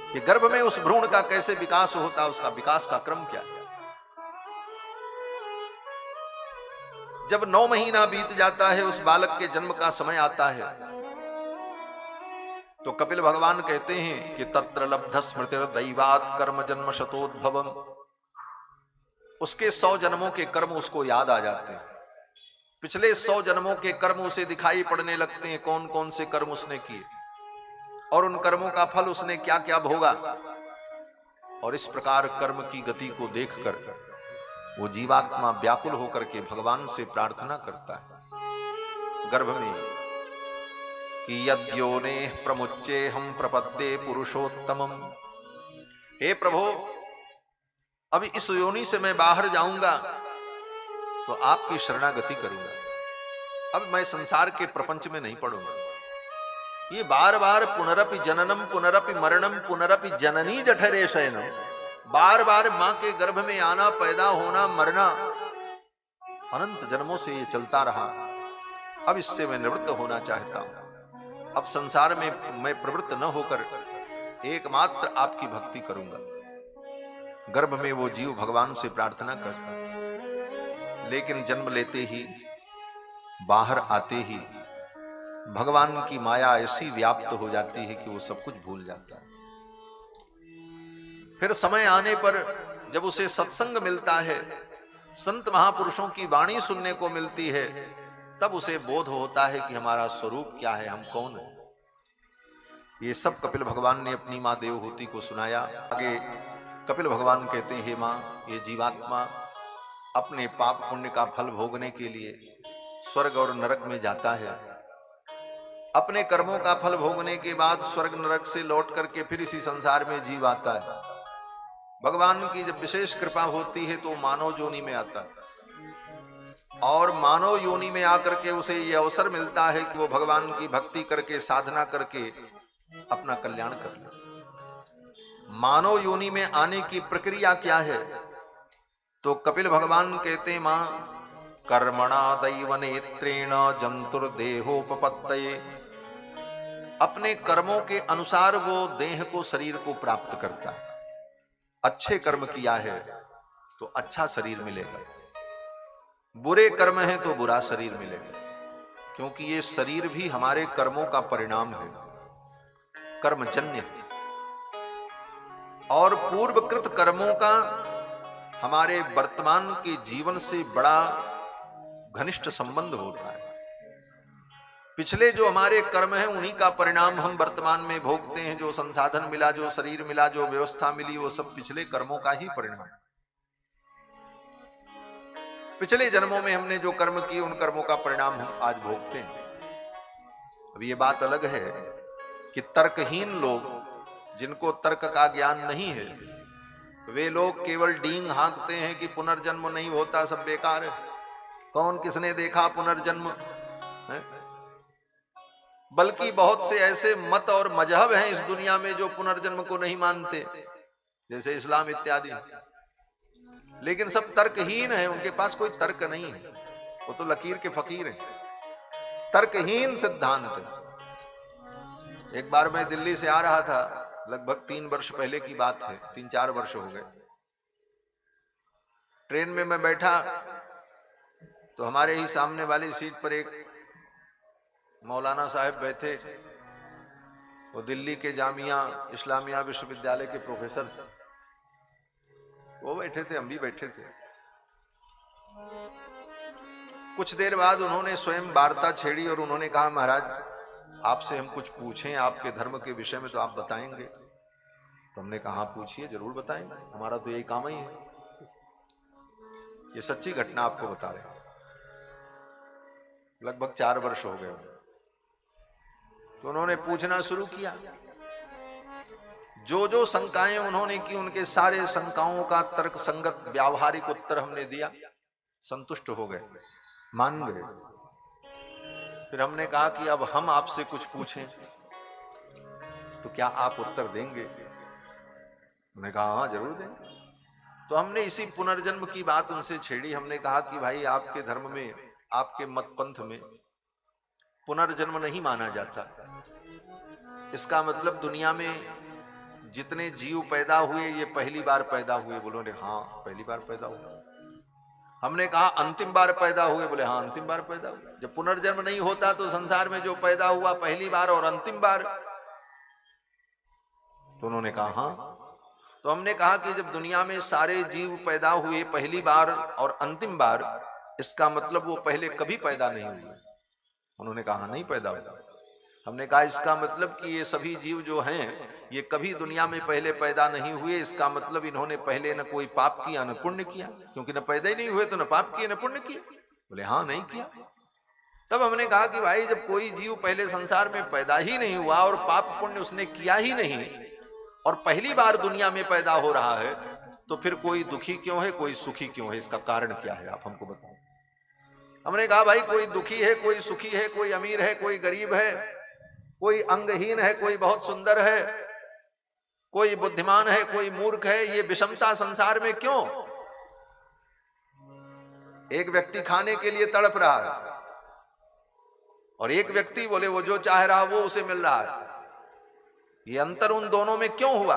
कि गर्भ में उस भ्रूण का कैसे विकास होता है, उसका विकास का क्रम क्या है। जब 9 महीना बीत जाता है, उस बालक के जन्म का समय आता है, तो कपिल भगवान कहते हैं कि तत्र लब्ध स्मृतिर दैवात कर्म जन्म शतोद्भवम। उसके 100 जन्मों के कर्म उसको याद आ जाते हैं। पिछले 100 जन्मों के कर्म उसे दिखाई पड़ने लगते हैं, कौन कौन से कर्म उसने किए और उन कर्मों का फल उसने क्या क्या भोगा। और इस प्रकार कर्म की गति को देखकर वो जीवात्मा व्याकुल होकर के भगवान से प्रार्थना करता है गर्भ में कि यद्योने प्रमुच्चे हम प्रपद्ये पुरुषोत्तमम। हे प्रभु, अब इस योनि से मैं बाहर जाऊंगा तो आपकी शरणागति करूंगा। अब मैं संसार के प्रपंच में नहीं पड़ूंगा। ये बार बार पुनरपि जननम पुनरपि मरणम पुनरपि जननी जठरे शयनम, बार बार मां के गर्भ में आना, पैदा होना, मरना, अनंत जन्मों से ये चलता रहा। अब इससे मैं निवृत्त होना चाहता हूं। अब संसार में मैं प्रवृत्त न होकर एकमात्र आपकी भक्ति करूंगा। गर्भ में वो जीव भगवान से प्रार्थना करता, लेकिन जन्म लेते ही, बाहर आते ही भगवान की माया ऐसी व्याप्त हो जाती है कि वो सब कुछ भूल जाता है। फिर समय आने पर जब उसे सत्संग मिलता है, संत महापुरुषों की वाणी सुनने को मिलती है, तब उसे बोध होता है कि हमारा स्वरूप क्या है, हम कौन है। ये सब कपिल भगवान ने अपनी मां देवहूति को सुनाया। आगे कपिल भगवान कहते हैं, हे मां, ये जीवात्मा अपने पाप पुण्य का फल भोगने के लिए स्वर्ग और नरक में जाता है। अपने कर्मों का फल भोगने के बाद स्वर्ग नरक से लौट करके फिर इसी संसार में जीव आता है। भगवान की जब विशेष कृपा होती है तो मानव योनि में आता है, और मानव योनि में आकर के उसे ये अवसर मिलता है कि वो भगवान की भक्ति करके, साधना करके अपना कल्याण कर ले। मानव योनि में आने की प्रक्रिया क्या है, तो कपिल भगवान कहते हैं, मां कर्मणा दैव नेत्रेण जंतुर्देहोपपत्तये। अपने कर्मों के अनुसार वो देह को, शरीर को प्राप्त करता है। अच्छे कर्म किया है तो अच्छा शरीर मिलेगा, बुरे कर्म है तो बुरा शरीर मिलेगा, क्योंकि ये शरीर भी हमारे कर्मों का परिणाम है, कर्मजन्य है। और पूर्वकृत कर्मों का हमारे वर्तमान के जीवन से बड़ा घनिष्ठ संबंध होता है। पिछले जो हमारे कर्म हैं उन्हीं का परिणाम हम वर्तमान में भोगते हैं। जो संसाधन मिला, जो शरीर मिला, जो व्यवस्था मिली, वो सब पिछले कर्मों का ही परिणाम। पिछले जन्मों में हमने जो कर्म किए उन कर्मों का परिणाम हम आज भोगते हैं। अब ये बात अलग है कि तर्कहीन लोग, जिनको तर्क का ज्ञान नहीं है, वे लोग केवल डींग हाँकते हैं कि पुनर्जन्म नहीं होता, सब बेकार है, कौन किसने देखा पुनर्जन्म है? बल्कि बहुत से ऐसे मत और मजहब हैं इस दुनिया में जो पुनर्जन्म को नहीं मानते, जैसे इस्लाम इत्यादि, लेकिन सब तर्कहीन है, उनके पास कोई तर्क नहीं है, वो तो लकीर के फकीर हैं, तर्कहीन सिद्धांत। एक बार मैं दिल्ली से आ रहा था, लगभग 3 वर्ष पहले की बात है, 3-4 वर्ष हो गए। ट्रेन में मैं बैठा तो हमारे ही सामने वाली सीट पर एक मौलाना साहब बैठे। वो दिल्ली के जामिया इस्लामिया विश्वविद्यालय के प्रोफेसर थे। वो बैठे थे, हम भी बैठे थे। कुछ देर बाद उन्होंने स्वयं वार्ता छेड़ी और उन्होंने कहा, महाराज आपसे हम कुछ पूछें आपके धर्म के विषय में तो आप बताएंगे? तो हमने कहा, पूछिए, जरूर बताएंगे, हमारा तो यही काम ही है। ये सच्ची घटना आपको बता रहे हैं। लगभग 4 वर्ष हो गए। तो उन्होंने पूछना शुरू किया। जो जो शंकाएं उन्होंने की, उनके सारे शंकाओं का तर्क संगत व्यावहारिक उत्तर हमने दिया। संतुष्ट हो गए, मान गए। फिर हमने कहा कि अब हम आपसे कुछ पूछें तो क्या आप उत्तर देंगे? उन्होंने कहा, हाँ जरूर देंगे। तो हमने इसी पुनर्जन्म की बात उनसे छेड़ी। हमने कहा कि भाई, आपके धर्म में, आपके मत पंथ में पुनर्जन्म नहीं माना जाता। इसका मतलब दुनिया में जितने जीव पैदा हुए ये पहली बार पैदा हुए? बोले हाँ पहली बार पैदा हुए। हमने कहा अंतिम बार पैदा हुए? बोले हाँ अंतिम बार पैदा हुए। जब पुनर्जन्म नहीं होता तो संसार में जो पैदा हुआ पहली बार और अंतिम बार? तो उन्होंने कहा हाँ। तो हमने कहा कि जब दुनिया में सारे जीव पैदा हुए पहली बार और अंतिम बार, इसका मतलब वो पहले कभी पैदा नहीं हुए? उन्होंने कहा नहीं पैदा हुआ। हमने कहा इसका मतलब कि ये सभी जीव जो हैं ये कभी दुनिया में पहले पैदा नहीं हुए, इसका मतलब इन्होंने पहले न कोई पाप किया न पुण्य किया, क्योंकि न पैदा ही नहीं हुए तो न पाप किए न पुण्य किए। बोले हाँ नहीं किया। तब हमने कहा कि भाई जब कोई जीव पहले संसार में पैदा ही नहीं हुआ और पाप पुण्य उसने किया ही नहीं और पहली बार दुनिया में पैदा हो रहा है, तो फिर कोई दुखी क्यों है, कोई सुखी क्यों है? इसका कारण क्या है, आप हमको बताओ। हमने कहा भाई कोई दुखी है, कोई सुखी है, कोई अमीर है, कोई गरीब है, कोई अंगहीन है, कोई बहुत सुंदर है, कोई बुद्धिमान है, कोई मूर्ख है। ये विषमता संसार में क्यों? एक व्यक्ति खाने के लिए तड़प रहा है और एक व्यक्ति बोले वो जो चाह रहा वो उसे मिल रहा है। ये अंतर उन दोनों में क्यों हुआ?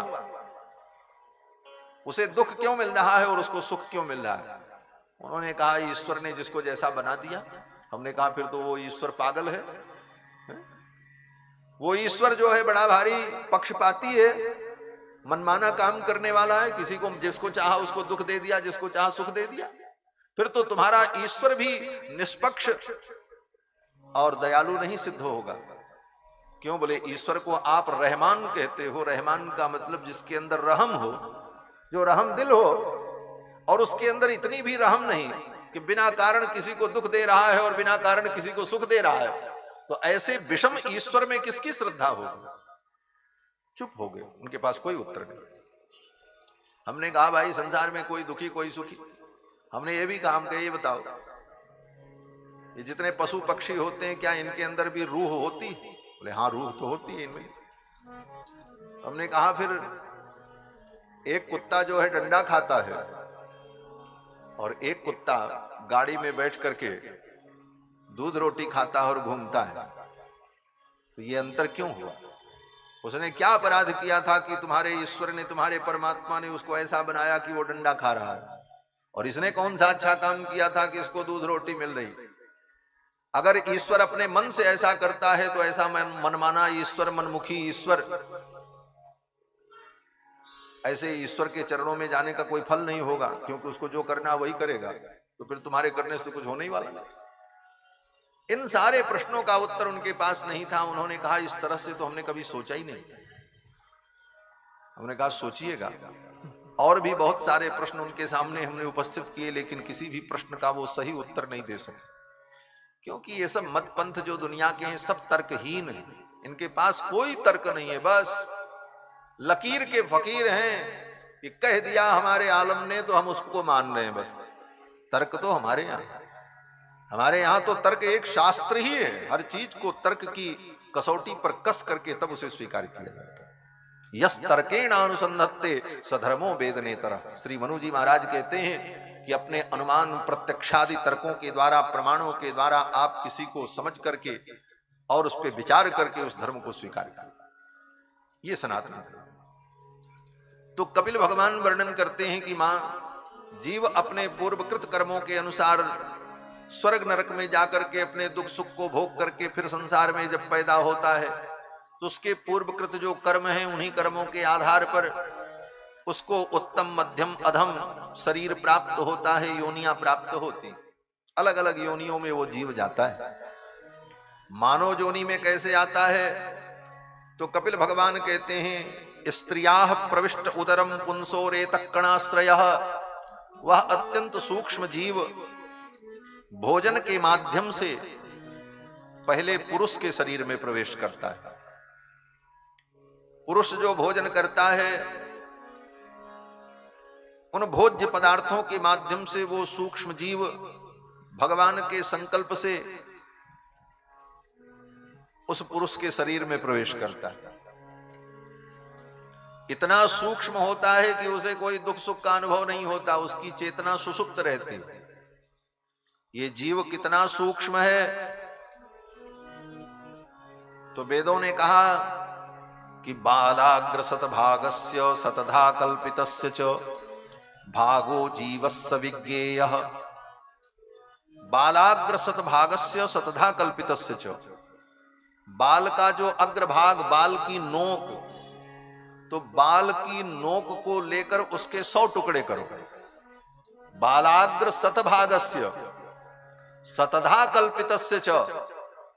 उसे दुख क्यों मिल रहा है और उसको सुख क्यों मिल रहा है? उन्होंने कहा ईश्वर ने जिसको जैसा बना दिया। हमने कहा फिर तो वो ईश्वर पागल है। वो ईश्वर जो है बड़ा भारी पक्षपाती है, मनमाना काम करने वाला है, किसी को जिसको चाहा उसको दुख दे दिया, जिसको चाहा सुख दे दिया। फिर तो तुम्हारा ईश्वर भी निष्पक्ष और दयालु नहीं सिद्ध होगा। क्यों? बोले ईश्वर को आप रहमान कहते हो। रहमान का मतलब जिसके अंदर रहम हो, जो रहम दिल हो, और उसके अंदर इतनी भी रहम नहीं कि बिना कारण किसी को दुख दे रहा है और बिना कारण किसी को सुख दे रहा है। तो ऐसे विषम ईश्वर में किसकी श्रद्धा होगी? चुप हो गए, उनके पास कोई उत्तर नहीं। हमने कहा भाई संसार में कोई दुखी कोई सुखी। हमने ये भी कहा, हम कहे ये बताओ ये जितने पशु पक्षी होते हैं क्या इनके अंदर भी रूह होती? बोले हाँ रूह तो होती है इनमें। हमने कहा फिर एक कुत्ता जो है डंडा खाता है और एक कुत्ता गाड़ी में बैठ करके दूध रोटी खाता है और घूमता है, तो ये अंतर क्यों हुआ? उसने क्या अपराध किया था कि तुम्हारे ईश्वर ने, तुम्हारे परमात्मा ने उसको ऐसा बनाया कि वो डंडा खा रहा है? और इसने कौन सा अच्छा काम किया था कि इसको दूध रोटी मिल रही? अगर ईश्वर अपने मन से ऐसा करता है तो ऐसा मनमाना ईश्वर, मनमुखी ईश्वर, ऐसे ईश्वर के चरणों में जाने का कोई फल नहीं होगा, क्योंकि उसको जो करना वही करेगा। तो फिर तुम्हारे करने से कुछ होने ही वाला नहीं। इन सारे प्रश्नों का उत्तर उनके पास नहीं था। उन्होंने कहा इस तरह से तो हमने कभी सोचा ही नहीं। हमने कहा सोचिएगा। और भी बहुत सारे प्रश्न उनके सामने हमने उपस्थित किए, लेकिन किसी भी प्रश्न का वो सही उत्तर नहीं दे सके, क्योंकि ये सब मत पंथ जो दुनिया के हैं सब तर्कहीन है। इनके पास कोई तर्क नहीं है, बस लकीर के फकीर हैं कि कह दिया हमारे आलम ने तो हम उसको मान रहे हैं। बस तर्क तो हमारे यहाँ तो तर्क एक शास्त्र ही है। हर चीज को तर्क की कसौटी पर कस करके तब उसे स्वीकार किया जाता है। यस तर्केण अनुसंधत्ते सधर्मो वेदनेतरः। श्री मनु जी महाराज कहते हैं कि अपने अनुमान प्रत्यक्षादि तर्कों के द्वारा, प्रमाणों के द्वारा आप किसी को समझ करके और उस पर विचार करके उस धर्म को स्वीकार करें, ये सनातन धर्म। तो कपिल भगवान वर्णन करते हैं कि मां जीव अपने पूर्वकृत कर्मों के अनुसार स्वर्ग नरक में जाकर के अपने दुख सुख को भोग करके फिर संसार में जब पैदा होता है तो उसके पूर्वकृत जो कर्म हैं उन्हीं कर्मों के आधार पर उसको उत्तम, मध्यम, अधम शरीर प्राप्त होता है, योनियां प्राप्त होती। अलग अलग योनियों में वो जीव जाता है। मानव योनि में कैसे आता है? तो कपिल भगवान कहते हैं स्त्रियाः प्रविष्ट उदरम पुंसो रेतकणाश्रयः। वह अत्यंत सूक्ष्म जीव भोजन के माध्यम से पहले पुरुष के शरीर में प्रवेश करता है। पुरुष जो भोजन करता है उन भोज्य पदार्थों के माध्यम से वो सूक्ष्म जीव भगवान के संकल्प से उस पुरुष के शरीर में प्रवेश करता है। इतना सूक्ष्म होता है कि उसे कोई दुख सुख का अनुभव नहीं होता, उसकी चेतना सुषुप्त रहती है। ये जीव कितना सूक्ष्म है? तो वेदों ने कहा कि बालाग्र सतभागस्य सतधा कल्पितस्य च भागो जीवस्य विज्ञेयः। बालाग्र सतभागस्य सतधा कल्पितस्य च, बाल का जो अग्रभाग, बाल की नोक, तो बाल की नोक को लेकर उसके 100 टुकड़े करो। बालाग्र सतभागस्य सतधा कल्पितस्य च,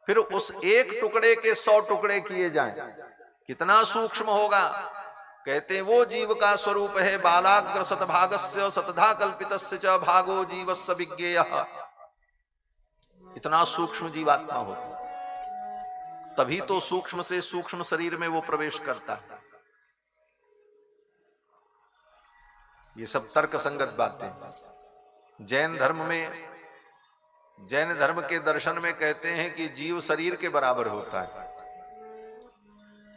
फिर उस एक टुकड़े के 100 टुकड़े किए जाएं। कितना सूक्ष्म होगा। कहते हैं वो जीव का स्वरूप है बालाग्र सतभागस्य सतधा कल्पितस्य च भागो जीवस्य विज्ञेयः। इतना सूक्ष्म जीवात्मा होता, तभी तो सूक्ष्म से सूक्ष्म शरीर में वो प्रवेश करता है। ये सब तर्क संगत बातें। जैन धर्म में, जैन धर्म के दर्शन में कहते हैं कि जीव शरीर के बराबर होता है।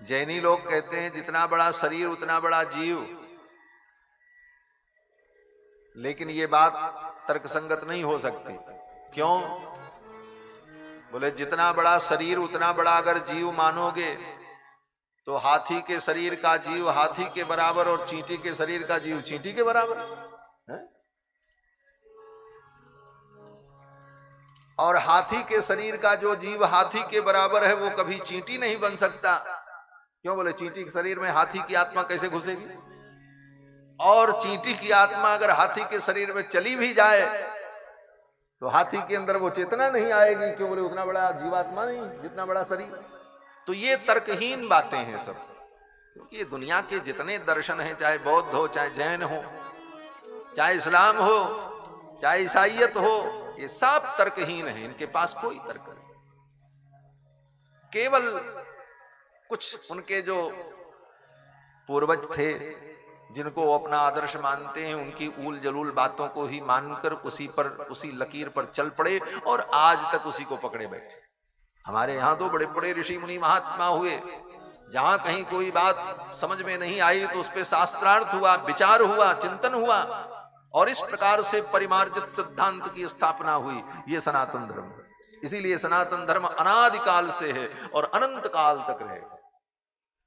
जैनी लोग कहते हैं जितना बड़ा शरीर उतना बड़ा जीव, लेकिन ये बात तर्कसंगत नहीं हो सकती। क्यों? बोले जितना बड़ा शरीर उतना बड़ा अगर जीव मानोगे तो हाथी के शरीर का जीव हाथी के बराबर और चींटी के शरीर का जीव चींटी के बराबर है? और हाथी के शरीर का जो जीव हाथी के बराबर है वो कभी चींटी नहीं बन सकता। क्यों? बोले चींटी के शरीर में हाथी की आत्मा कैसे घुसेगी? और चींटी की आत्मा अगर हाथी के शरीर में चली भी जाए तो हाथी के अंदर वो चेतना नहीं आएगी। क्यों? बोले उतना बड़ा जीवात्मा नहीं जितना बड़ा शरीर। तो ये तर्कहीन बातें हैं सब। क्योंकि ये दुनिया के जितने दर्शन हैं, चाहे बौद्ध हो, चाहे जैन हो, चाहे इस्लाम हो, चाहे ईसाईयत हो, ये सब तर्कहीन है। इनके पास कोई तर्क नहीं। केवल कुछ उनके जो पूर्वज थे जिनको वो अपना आदर्श मानते हैं, उनकी ऊल जलूल बातों को ही मानकर उसी लकीर पर चल पड़े और आज तक उसी को पकड़े बैठे। हमारे यहाँ तो बड़े बड़े ऋषि मुनि महात्मा हुए, जहां कहीं कोई बात समझ में नहीं आई तो उस पर शास्त्रार्थ हुआ, विचार हुआ, चिंतन हुआ, और इस प्रकार से परिमार्जित सिद्धांत की स्थापना हुई। ये सनातन धर्म। इसीलिए सनातन धर्म अनादिकाल से है और अनंत काल तक रहेगा।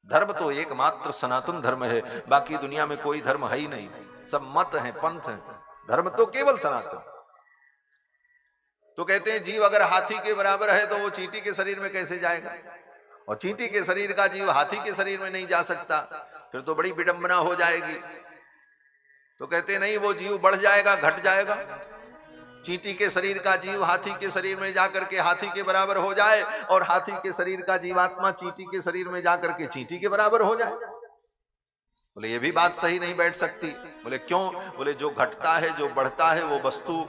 धर्म तो एकमात्र सनातन धर्म है, बाकी दुनिया में कोई धर्म है ही नहीं। सब मत हैं, पंथ हैं, धर्म तो केवल सनातन। तो कहते हैं जीव अगर हाथी के बराबर है तो वो चींटी के शरीर में कैसे जाएगा? और चींटी के शरीर का जीव हाथी के शरीर में नहीं जा सकता, फिर तो बड़ी विडंबना हो जाएगी। तो कहते नहीं, वो जीव बढ़ जाएगा, घट जाएगा। चींटी के शरीर का जीव हाथी के शरीर में जाकर के हाथी के बराबर हो जाए और हाथी के शरीर का जीवात्मा चींटी के शरीर में जाकर के चींटी के बराबर हो जाए। बोले ये भी बात सही नहीं बैठ सकती। बोले क्यों? बोले जो घटता है, जो बढ़ता है, वो वस्तु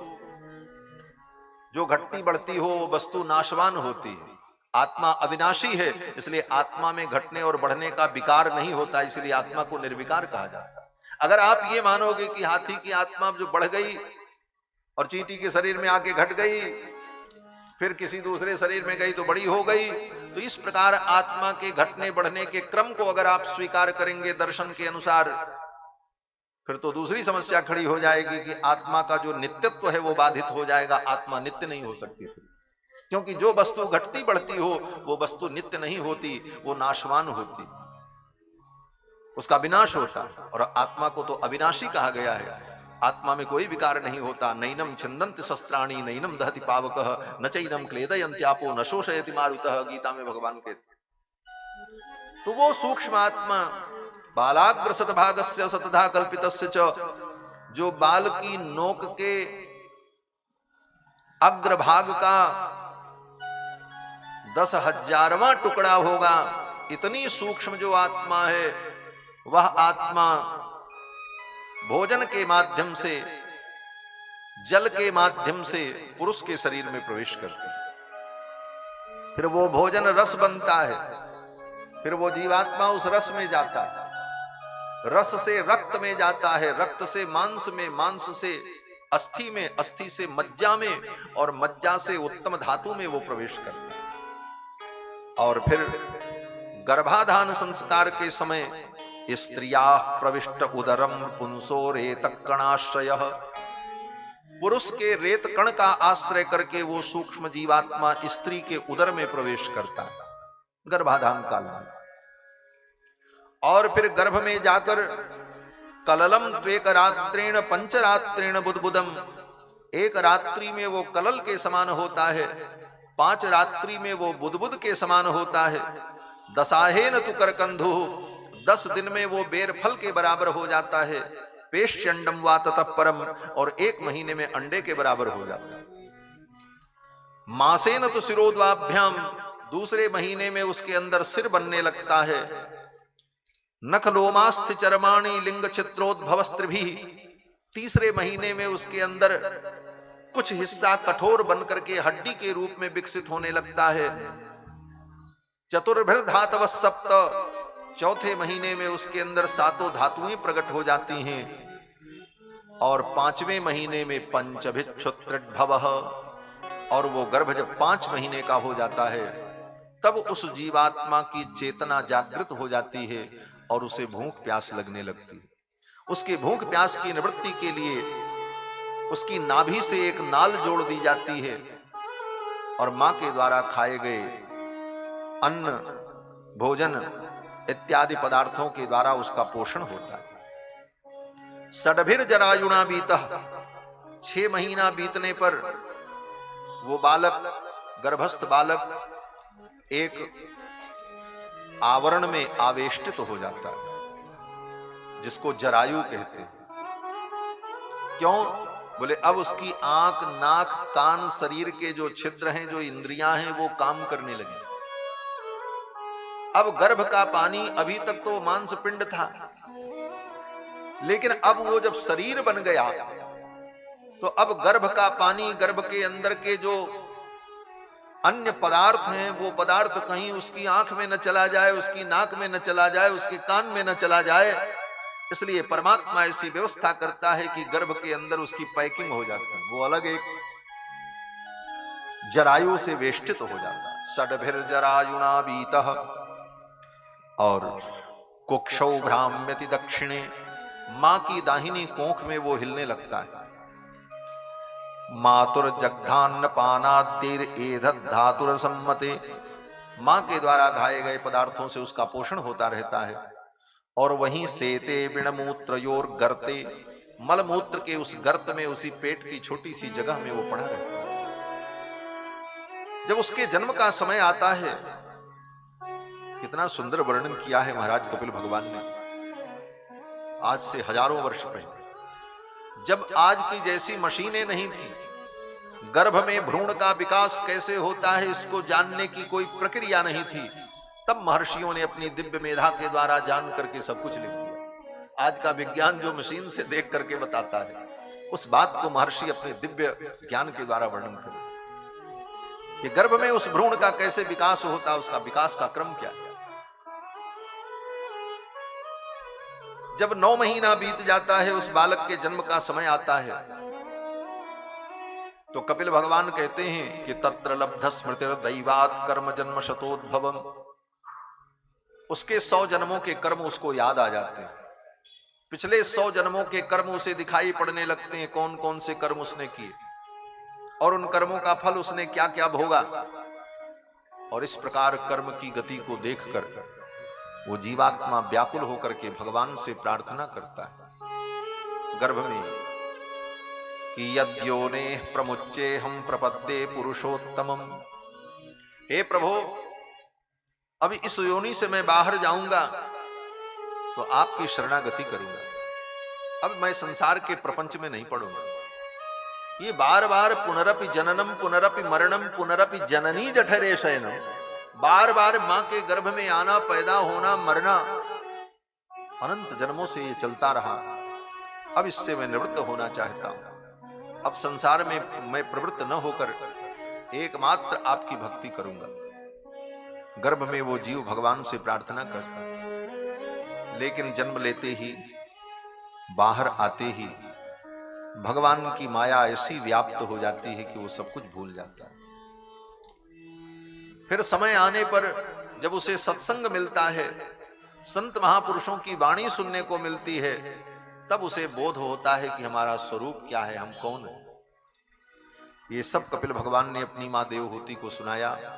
जो घटती बढ़ती हो वो वस्तु नाशवान होती है। आत्मा अविनाशी है, इसलिए आत्मा में घटने और बढ़ने का विकार नहीं होता, इसलिए आत्मा को निर्विकार कहा जाता है। अगर आप ये मानोगे कि हाथी की आत्मा जो बढ़ गई और चींटी के शरीर में आके घट गई, फिर किसी दूसरे शरीर में गई तो बड़ी हो गई, तो इस प्रकार आत्मा के घटने बढ़ने के क्रम को अगर आप स्वीकार करेंगे दर्शन के अनुसार, फिर तो दूसरी समस्या खड़ी हो जाएगी कि आत्मा का जो नित्यत्व है वो बाधित हो जाएगा। आत्मा नित्य नहीं हो सकती, क्योंकि जो वस्तु घटती बढ़ती हो वो वस्तु नित्य नहीं होती, वो नाशवान होती, उसका विनाश होता। और आत्मा को तो अविनाशी कहा गया है। आत्मा में कोई विकार नहीं होता। नैनम छिन्दन्ति शस्त्राणि नैनम दहति पावकः न चैनम क्लेदयन्त्यापो न शोषयति मारुतः, गीता में भगवान कहते। तो वो सूक्ष्म आत्मा बालाग्र सतभागस्य सतधा कल्पितस्य च, जो बाल की नोक के अग्रभाग का 10,000वां टुकड़ा होगा, इतनी सूक्ष्म जो आत्मा है, वह आत्मा भोजन के माध्यम से, जल के माध्यम से पुरुष के शरीर में प्रवेश करती है। फिर वो भोजन रस बनता है, फिर वो जीवात्मा उस रस में जाता है, रस से रक्त में जाता है, रक्त से मांस में, मांस से अस्थि में, अस्थि से मज्जा में, और मज्जा से उत्तम धातु में वो प्रवेश करता है। और फिर गर्भाधान संस्कार के समय स्त्रिया प्रविष्ट उदरम पुंसो रेत कणाश्रय, पुरुष के रेत कण का आश्रय करके वो सूक्ष्म जीवात्मा स्त्री के उदर में प्रवेश करता है गर्भाधान काल में। और फिर गर्भ में जाकर कललम त्वेक रात्रेण पंचरात्रेण बुदबुदम, एक रात्रि में वो कलल के समान होता है, 5 रात्रि में वो बुदबुद के समान होता है। दसाहेन तु करकंधु, 10 दिन में वो बेर फल के बराबर हो जाता है। पेश्चंडम वा ततः परम, और 1 महीने में अंडे के बराबर हो जाता है। मासेन तु शिरोद्वाभ्याम, दूसरे महीने में उसके अंदर सिर बनने लगता है। नख लोमास्थ चरमाणी लिंग चित्रोद्भवस्त्रिभी, तीसरे महीने में उसके अंदर कुछ हिस्सा कठोर बनकर के हड्डी के रूप में विकसित होने लगता है। चतुर्भिर धातव सप्त, चौथे महीने में उसके अंदर 7 धातुएं प्रकट हो जाती हैं। और 5वें महीने में पंचभिक्षुत्रिड्भवः, और वो गर्भ जब 5 महीने का हो जाता है तब उस जीवात्मा की चेतना जागृत हो जाती है और उसे भूख प्यास लगने लगती है। उसकी भूख प्यास की निवृत्ति के लिए उसकी नाभि से एक नाल जोड़ दी जाती है और मां के द्वारा खाए गए अन्न, भोजन इत्यादि पदार्थों के द्वारा उसका पोषण होता है। षड्भिर जरायुणा बीतः, 6 महीना बीतने पर वो बालक, गर्भस्थ बालक एक आवरण में आवेष्टित हो जाता है, जिसको जरायु कहते हैं। क्यों? बोले अब उसकी आंख, नाक, कान, शरीर के जो छिद्र हैं, जो इंद्रियां हैं, वो काम करने लगी। अब गर्भ का पानी, अभी तक तो मांस पिंड था, लेकिन अब वो जब शरीर बन गया तो अब गर्भ का पानी, गर्भ के अंदर के जो अन्य पदार्थ हैं, वो पदार्थ कहीं उसकी आंख में न चला जाए, उसकी नाक में न चला जाए, उसके कान में न चला जाए। इसलिए परमात्मा ऐसी व्यवस्था करता है कि गर्भ के अंदर उसकी पैकिंग हो जाती है, वो अलग एक जरायु से वेष्टित हो जाता है। षड्भिर जरायुणा बीतः, और कुक्षौ भ्राम्यति दक्षिणे, मां की दाहिनी कोंख में वो हिलने लगता है। मातुर जग्धान्न पानाद्तिर एधत धातुर सम्मते, मां के द्वारा खाए गए पदार्थों से उसका पोषण होता रहता है। और वहीं सेते बिणमूत्रयोर गर्ते, मलमूत्र के उस गर्त में, उसी पेट की छोटी सी जगह में वो पड़ा रहता है। जब उसके जन्म का समय आता है, कितना सुंदर वर्णन किया है महाराज कपिल भगवान ने, आज से हजारों वर्ष पहले, जब आज की जैसी मशीनें नहीं थी, गर्भ में भ्रूण का विकास कैसे होता है इसको जानने की कोई प्रक्रिया नहीं थी, तब महर्षियों ने अपनी दिव्य मेधा के द्वारा जान करके सब कुछ लिख दिया। आज का विज्ञान जो मशीन से देख करके बताता है, उस बात को महर्षि अपने दिव्य ज्ञान के द्वारा वर्णन करें कि गर्भ में उस भ्रूण का कैसे विकास होता है, उसका विकास का क्रम क्या है। जब 9 महीना बीत जाता है, उस बालक के जन्म का समय आता है, तो कपिल भगवान कहते हैं कि तत्र लब्ध स्मृतिर दैवात कर्म जन्म शतोद्भवम, उसके 100 जन्मों के कर्म उसको याद आ जाते हैं। पिछले 100 जन्मों के कर्म उसे दिखाई पड़ने लगते हैं, कौन कौन से कर्म उसने किए और उन कर्मों का फल उसने क्या क्या भोगा। और इस प्रकार कर्म की गति को देखकर वो जीवात्मा व्याकुल होकर के भगवान से प्रार्थना करता है गर्भ में कि यद्योने प्रमुच्चे हम प्रपद्ये पुरुषोत्तमम, हे प्रभु अब इस योनि से मैं बाहर जाऊंगा तो आपकी शरणागति करूंगा, अब मैं संसार के प्रपंच में नहीं पड़ूंगा। ये बार बार पुनरपि जननम पुनरपि मरणम पुनरपि जननी जठरे शयनम, बार बार मां के गर्भ में आना, पैदा होना, मरना, अनंत जन्मों से ये चलता रहा। अब इससे मैं निवृत्त होना चाहता हूं, अब संसार में मैं प्रवृत्त न होकर एकमात्र आपकी भक्ति करूंगा। गर्भ में वो जीव भगवान से प्रार्थना करता, लेकिन जन्म लेते ही, बाहर आते ही भगवान की माया ऐसी व्याप्त हो जाती है कि वो सब कुछ भूल जाता है। फिर समय आने पर जब उसे सत्संग मिलता है, संत महापुरुषों की वाणी सुनने को मिलती है, तब उसे बोध होता है कि हमारा स्वरूप क्या है, हम कौन है। ये सब कपिल भगवान ने अपनी मां देवहूति को सुनाया।